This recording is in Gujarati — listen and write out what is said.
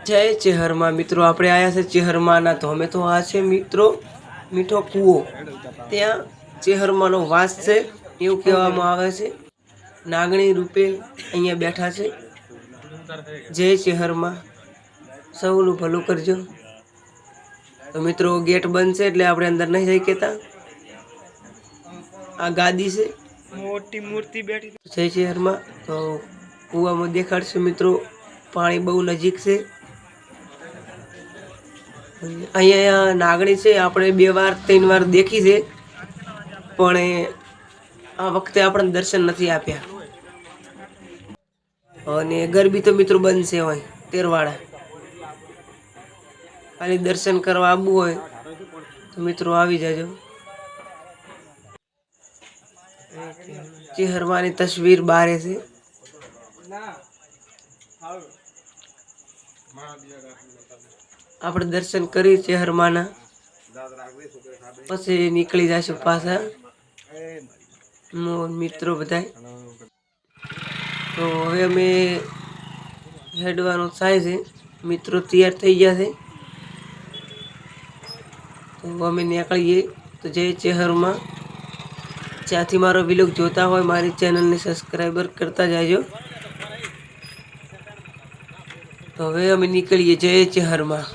જય ચેહરમાં મિત્રો, આપણે આવ્યા છે ચેહરમાંના ધોમે. તો આ છે મિત્રો મીઠો કૂવો. ત્યાં ચેહરમાંનો વાસ છે એવું કહેવામાં આવે છે. નાગણી રૂપે અહીંયા બેઠા છે. જય ચેહરમાં, સૌનું ભલું કરજો. તો મિત્રો ગેટ બંધ છે એટલે આપણે અંદર નહીં જઈ કહેતા. આ ગાદી છે, મોટી મૂર્તિ બેઠી જય ચેહરમાં. તો કૂવામાં દેખાડશે મિત્રો, પાણી બહુ નજીક છે. અહીંયા નાગણી છે, આપણે 2 વાર 3 વાર દેખી છે, પણ આ વખતે આપણને દર્શન નથી આપ્યા. અને ગરબી તો મિત્રો બંધ છે હોય તેરવાડા. ખાલી દર્શન કરવા આવવું હોય તો મિત્રો આવી જજો. ચેહરમાની તસવીર બારે છે. આપણે દર્શન કરી ચેહરમાના, પછી નીકળી જશું પાછા મિત્રો બધા. તો હવે અમે હેડવાનું થાય છે. મિત્રો તૈયાર થઈ ગયા છે, તો અમે નીકળીએ. તો જય ચેહરમાં. જ્યાંથી મારો વિલોગ જોતા હોય મારી ચેનલને સબસ્ક્રાઈબર કરતા જાજો. તો હવે અમે નીકળીએ જય ચેહરમાં.